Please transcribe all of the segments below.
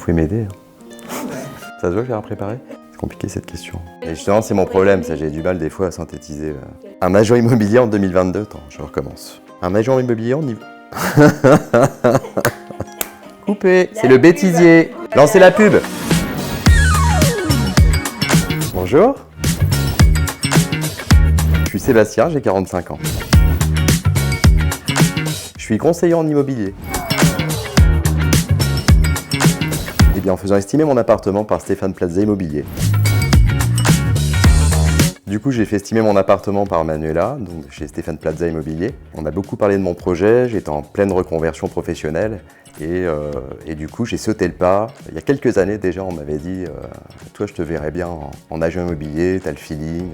pouvez m'aider. Ça se voit que j'ai rien préparé? C'est compliqué cette question. Et justement, c'est mon problème, ça, j'ai du mal des fois à synthétiser. Un agent immobilier en 2022, attends, je recommence. Un agent immobilier en niveau... Coupé, c'est le bêtisier. Lancez la pub. Bonjour. Je suis Sébastien, j'ai 45 ans. Je suis conseiller en immobilier. Eh bien, en faisant estimer mon appartement par Stéphane Plaza Immobilier. Du coup, j'ai fait estimer mon appartement par Manuela, donc chez Stéphane Plaza Immobilier. On a beaucoup parlé de mon projet, j'étais en pleine reconversion professionnelle et du coup, j'ai sauté le pas. Il y a quelques années déjà, on m'avait dit toi, je te verrais bien en agent immobilier, tu as le feeling,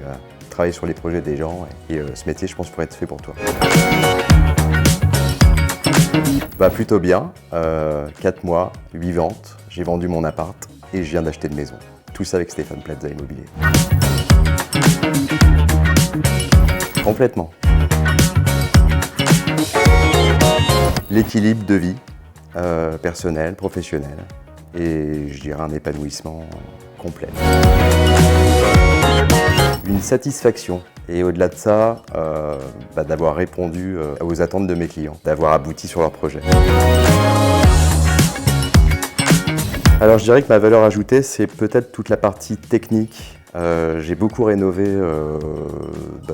travailler sur les projets des gens et ce métier, je pense, pourrait être fait pour toi. Bah, plutôt bien, 4 mois, 8 ventes, j'ai vendu mon appart et je viens d'acheter une maison. Tout ça avec Stéphane Plaza Immobilier. Complètement. L'équilibre de vie, personnel, professionnel, et je dirais un épanouissement complet. Une satisfaction, et au-delà de ça, d'avoir répondu aux attentes de mes clients, d'avoir abouti sur leur projet. Alors je dirais que ma valeur ajoutée, c'est peut-être toute la partie technique. J'ai beaucoup rénové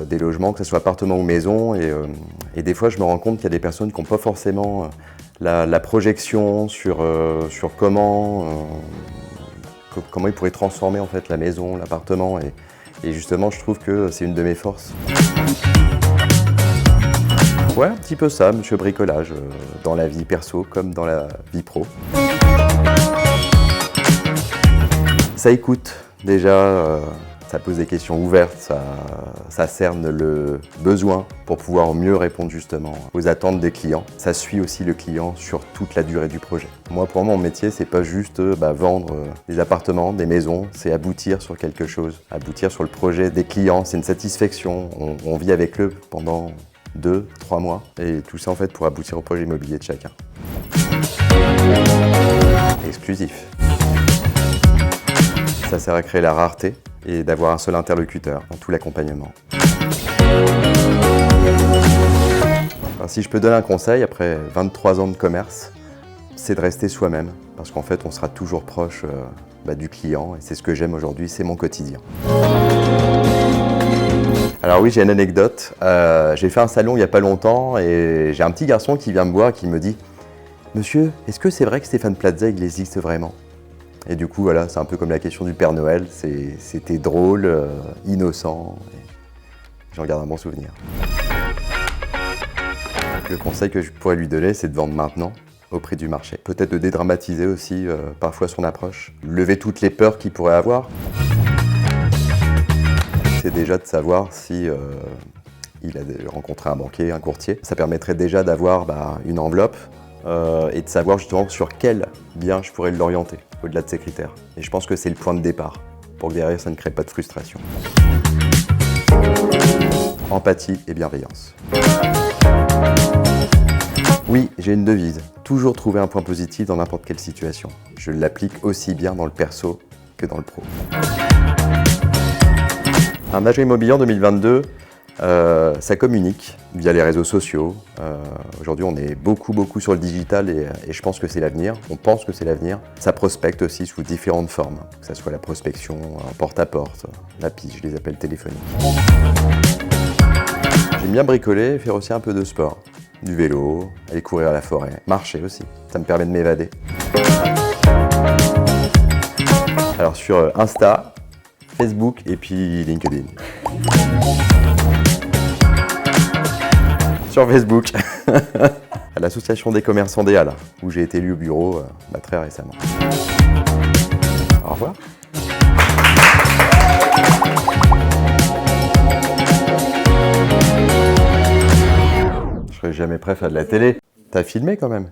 des logements, que ce soit appartements ou maisons, et des fois je me rends compte qu'il y a des personnes qui n'ont pas forcément la projection sur comment ils pourraient transformer en fait la maison, l'appartement, et justement je trouve que c'est une de mes forces. Ouais, un petit peu ça, monsieur bricolage, dans la vie perso comme dans la vie pro. Ça écoute, déjà, ça pose des questions ouvertes, ça cerne le besoin pour pouvoir mieux répondre justement aux attentes des clients. Ça suit aussi le client sur toute la durée du projet. Moi, pour moi, mon métier, c'est pas juste vendre des appartements, des maisons, c'est aboutir sur quelque chose, aboutir sur le projet des clients. C'est une satisfaction, on vit avec eux pendant 2-3 mois, et tout ça en fait pour aboutir au projet immobilier de chacun. Exclusif. Ça sert à créer la rareté et d'avoir un seul interlocuteur dans tout l'accompagnement. Alors, si je peux donner un conseil, après 23 ans de commerce, c'est de rester soi-même, parce qu'en fait, on sera toujours proche du client, et c'est ce que j'aime aujourd'hui, c'est mon quotidien. Alors oui, j'ai une anecdote. J'ai fait un salon il n'y a pas longtemps, et j'ai un petit garçon qui vient me voir, qui me dit « Monsieur, est-ce que c'est vrai que Stéphane Plaza, il existe vraiment ?» Et du coup, voilà, c'est un peu comme la question du Père Noël. C'était drôle, innocent. J'en garde un bon souvenir. Le conseil que je pourrais lui donner, c'est de vendre maintenant, au prix du marché. Peut-être de dédramatiser aussi parfois son approche. Lever toutes les peurs qu'il pourrait avoir. C'est déjà de savoir si il a rencontré un banquier, un courtier. Ça permettrait déjà d'avoir une enveloppe et de savoir justement sur quel bien je pourrais l'orienter, au-delà de ces critères. Et je pense que c'est le point de départ, pour que derrière ça ne crée pas de frustration. Empathie et bienveillance. Oui, j'ai une devise, toujours trouver un point positif dans n'importe quelle situation. Je l'applique aussi bien dans le perso que dans le pro. Un agent immobilier en 2022, ça communique via les réseaux sociaux. Aujourd'hui, on est beaucoup sur le digital et je pense que c'est l'avenir. On pense que c'est l'avenir. Ça prospecte aussi sous différentes formes, que ce soit la prospection en porte-à-porte, la pige, les appels téléphoniques. J'aime bien bricoler et faire aussi un peu de sport. Du vélo, aller courir à la forêt, marcher aussi. Ça me permet de m'évader. Alors sur Insta, Facebook et puis LinkedIn. Sur Facebook, à l'association des commerçants des Halles, où j'ai été élu au bureau très récemment. Au revoir. Je serais jamais prêt à faire de la télé. T'as filmé quand même.